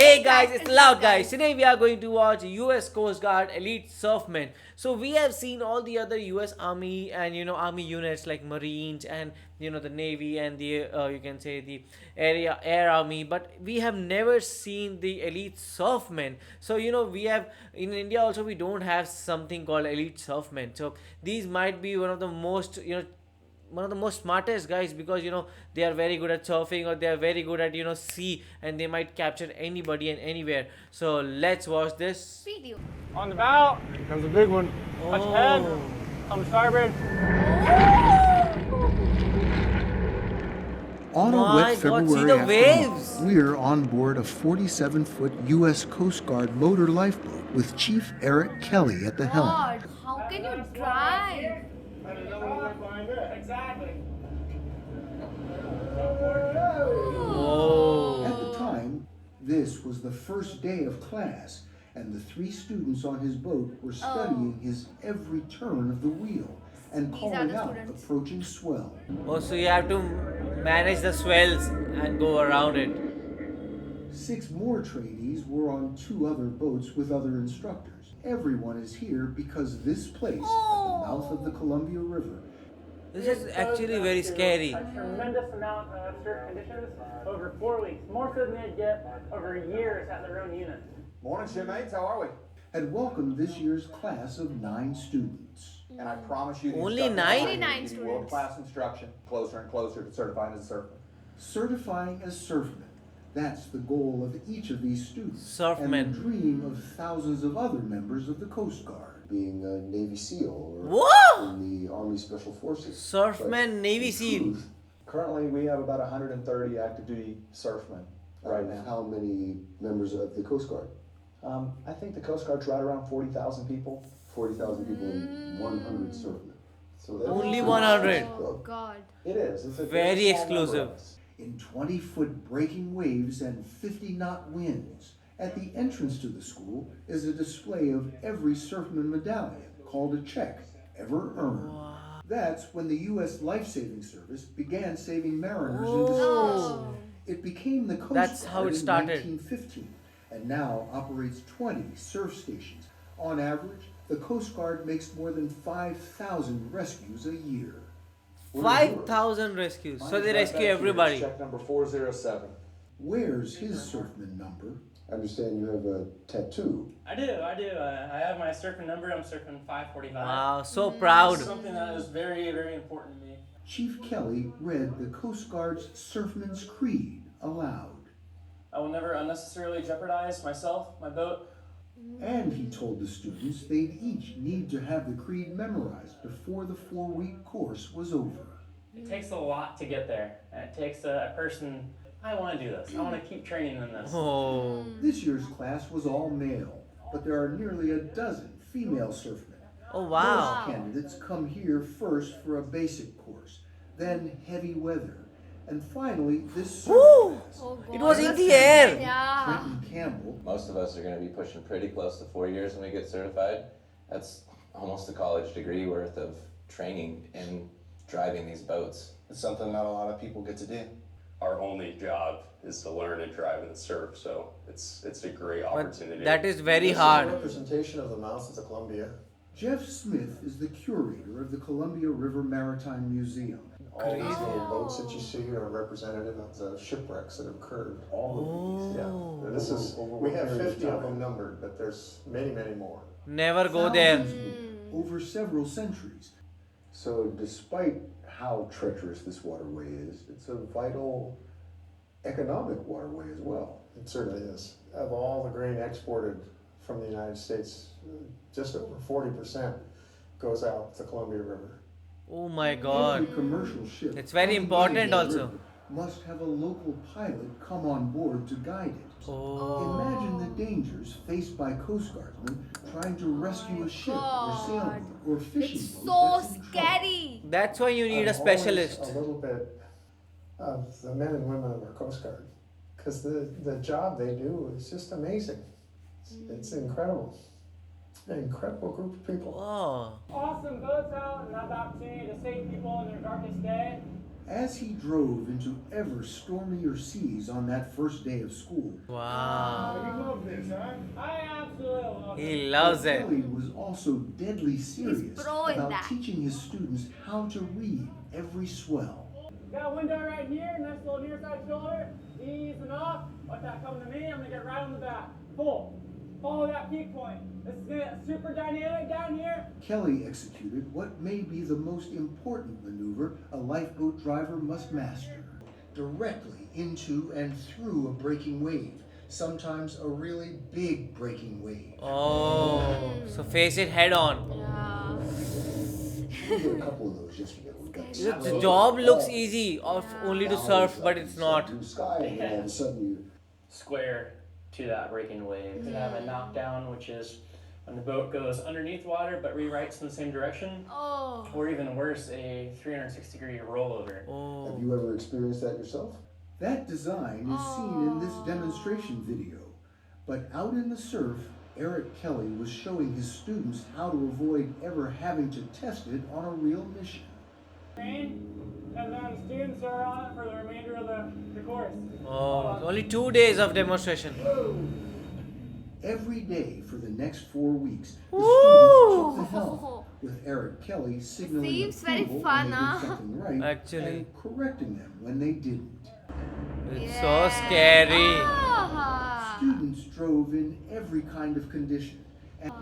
Hey guys, it's Loud Guys. Today we are going to watch US Coast Guard Elite Surfmen. So we have seen all the other US Army and Army units like Marines and the Navy and the you can say the area Air Army, but we have never seen the Elite Surfmen. So we have in India also we don't have something called Elite Surfmen. So these might be one of the most smartest guys because they are very good at surfing or they are very good at sea, and they might capture anybody and anywhere. So let's watch this Video. On the bow. Here comes a big one. Watch ahead. On starboard. On a My wet God, February see the afternoon, waves. we're on board a 47-foot U.S. Coast Guard motor lifeboat with Chief Eric Kelly at the helm. God, how can you drive? Exactly. Oh. At the time, this was the first day of class, and the three students on his boat were studying his every turn of the wheel and These are calling the out students. approaching swell. Oh, so you have to manage the swells and go around it. 6 more trainees were on 2 other boats with other instructors. Everyone is here because this place, at the mouth of the Columbia River, This is actually very scary. A tremendous amount of surf conditions over 4 weeks, more so than they'd get over years at their own unit. Morning, shipmates. How are we? had welcomed this year's class of 9 students. And I promise you, the Only instructor nine? will Only 9 give you students. world-class instruction, closer and closer to certifying as a surfman. Certifying as surfmen. That's the goal of each of these students. Surfmen. And the dream of thousands of other members of the Coast Guard. Being a Navy SEAL or Whoa! in the Army Special Forces. Surfman, Navy In SEAL. truth, Currently, we have about 130 active duty surfmen right out of now. how many members of the Coast Guard? I think the Coast Guard's right around 40,000 people. 40,000 people and 100 surfmen. So that's Only a 100. Oh God. It is. It's a Very small number exclusive. of us. In 20-foot breaking waves and 50-knot winds. At the entrance to the school is a display of every surfman medallion called a check ever earned. That's when the U.S. Life-Saving Service began saving mariners in distress. Oh. It became the Coast That's Guard how it in started. 1915 and now operates 20 surf stations. On average, the Coast Guard makes more than 5,000 rescues a year. 5,000 rescues. So they rescue everybody. Check number 407. Where's his surfman number? I understand you have a tattoo. I do. I have my surfing number. I'm surfing 545. Wow, so proud. Something that is very, very important to me. Chief Kelly read the Coast Guard's Surfman's Creed aloud. I will never unnecessarily jeopardize myself, my boat. And he told the students they'd each need to have the creed memorized before the 4-week course was over. It takes a lot to get there. And it takes a person, I want to do this. I want to keep training in this. Oh. This year's class was all male, but there are nearly a dozen female surfmen. Oh, wow. Most candidates come here first for a basic course, then heavy weather, and finally this surf Woo! class. Oh God. It was in the air. Yeah. Trenton Campbell, Most of us are going to be pushing pretty close to 4 years when we get certified. That's almost a college degree worth of training in driving these boats. It's something not a lot of people get to do. Our only job is to learn and drive in the surf, so it's a great opportunity. But that is very This is a hard. representation of the mouth of the Columbia. Jeff Smith is the curator of the Columbia River Maritime Museum. All these little boats that you see are representative of the shipwrecks that have occurred. All of these. Yeah. This is, we have 50 of them numbered, but there's many, many more. Never go there. Thousands more, over several centuries. So despite how treacherous this waterway is, it's a vital economic waterway as well. It certainly is. Of all the grain exported from the United States, just over 40% goes out the Columbia River. Oh my God. Every commercial ship It's very coming important into the also. river must have a local pilot come on board to guide it. Oh. Imagine the dangers faced by Coast Guardsmen trying to rescue a ship or God. sailboat or fishing It's boat so that's in trouble. scary. That's why you need a I'm specialist. always a little bit of the men and women of our Coast Guard, because the job they do is just amazing. It's incredible. An incredible group of people. Oh. Awesome boats out and have the opportunity to save people in their darkest day. as he drove into ever stormier seas on that first day of school. Wow. You love this, huh? I absolutely love it. He loves it. Kelly was also deadly serious pro in about that. teaching his students how to read every swell. Got a window right here, nice little near side shoulder. Ease and up. Let that come to me. I'm gonna get right on the back. Full. Follow that peak point. This is gonna get super dynamic down here. Kelly executed what may be the most important maneuver a lifeboat driver must master. Directly into and through a breaking wave, sometimes a really big breaking wave. Oh, so face it head on. Yeah. We did a couple of those yesterday. We got The job looks easy, of only to surf, but it's not. blue sky, and then all of a sudden you Square to that breaking wave. Could have a knockdown, which is when the boat goes underneath water but rewrites in the same direction. Oh. Or even worse, a 360-degree rollover. Have Oh. you ever experienced that yourself? That design is seen in this demonstration video. But out in the surf, Eric Kelly was showing his students how to avoid ever having to test it on a real mission. And then students are on it for the remainder of the course. Oh, only 2 days of demonstration. Every day for the next 4 weeks, the Woo! students took the helm, with Eric Kelly signaling Seems very approval fun, when they huh? did something right Actually. and correcting them when they didn't. It's so scary. Ah. Students drove in every kind of condition. And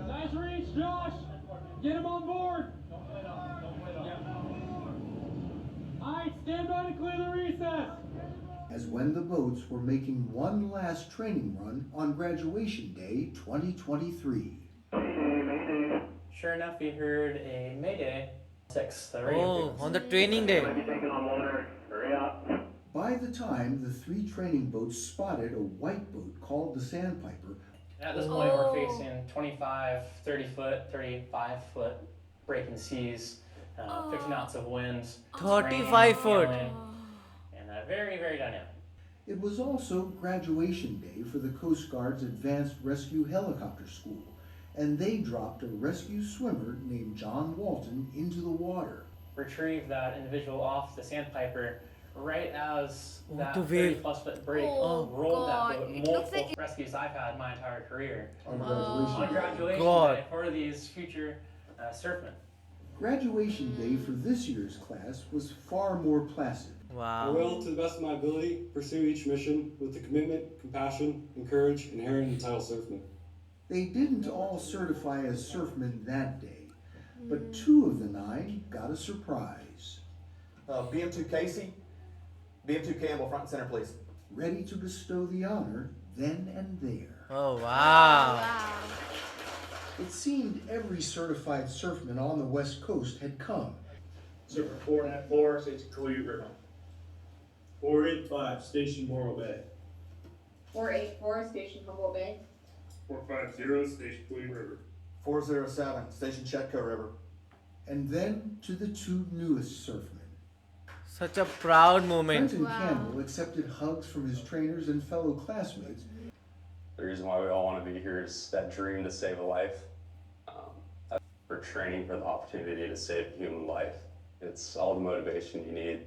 Nice reach, Josh. Get him on board. Alright, stand by to clear the recess. as when the boats were making one last training run on graduation day 2023. Sure enough, we heard a mayday. 6, the radio Oh, frequency. on the training day. By the time the 3 training boats spotted a white boat called the Sandpiper, At this point, we're Oh. facing 25, 30 foot, 35 foot breaking seas, 50 knots of wind, 35 foot. and very, very dynamic. it was also graduation day for the Coast Guard's Advanced Rescue Helicopter School, and they dropped a rescue swimmer named John Walton into the water. Retrieve that individual off the Sandpiper right as that the 30 wave. plus foot break Oh, rolled God. that boat. It looks Multiple like rescues I've had my entire career. On On graduation God. day for these future surfmen. Graduation day for this year's class was far more placid. I Wow. will, to the best of my ability, pursue each mission with the commitment, compassion, and courage inherent in the title surfman. They didn't all certify as surfmen that day, but 2 of the 9 got a surprise. BM2 Casey, BM2 Campbell, front and center, please. Ready to bestow the honor then and there. Oh, wow. Wow. It seemed every certified surfman on the West Coast had come. Surfer 494, Station Khalid River. 485, Station Morro Bay. 484, Station Humboldt Bay. 450, Station Khalid River. 407, Station Chetco River. And then to the 2 newest surfmen. Such a proud moment. Brenton Wow. Campbell accepted hugs from his trainers and fellow classmates. The reason why we all want to be here is that dream to save a life. We're training for the opportunity to save a human life. It's all the motivation you need.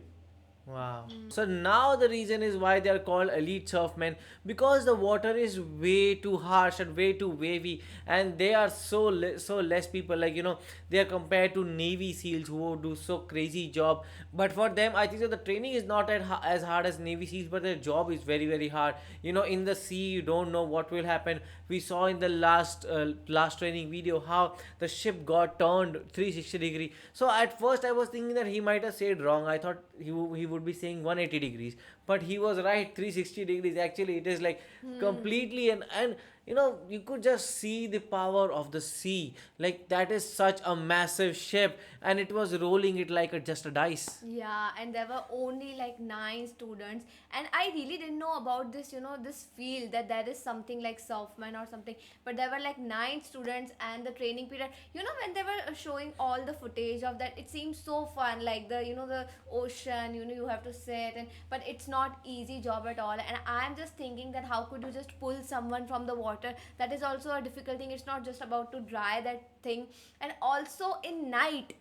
Wow. So now the reason is why they are called elite surfmen, because the water is way too harsh and way too wavy, and they are so less people, like, you know, they are compared to Navy SEALs who do so crazy job. But for them, I think that the training is not as hard as Navy SEALs, but their job is very, very hard. You know, in the sea, you don't know what will happen. We saw in the last training video how the ship got turned 360 degree. So at first I was thinking that he might have said wrong. I thought he would be saying 180 degrees, but he was right, 360 degrees. Actually it is like completely, and you know, you could just see the power of the sea. Like, that is such a massive ship, and it was rolling it like just a dice. Yeah, and there were only like 9 students, and I really didn't know about this, you know, this field, that there is something like surfman or something, but there were like 9 students, and the training period, you know, when they were showing all the footage of that, it seemed so fun, like the, you know, the ocean, you know, you have to sit, but it's not easy job at all, and I'm just thinking that how could you just pull someone from the water? That is also a difficult thing. It's not just about to dry that thing, and also in night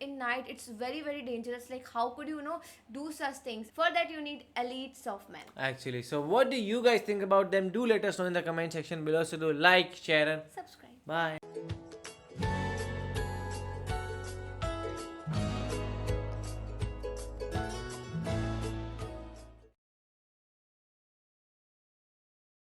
it's very, very dangerous. Like, how could you know do such things? For that you need elite surfmen. Actually, so what do you guys think about them? Do let us know in the comment section below. So do like, share, and Subscribe. bye.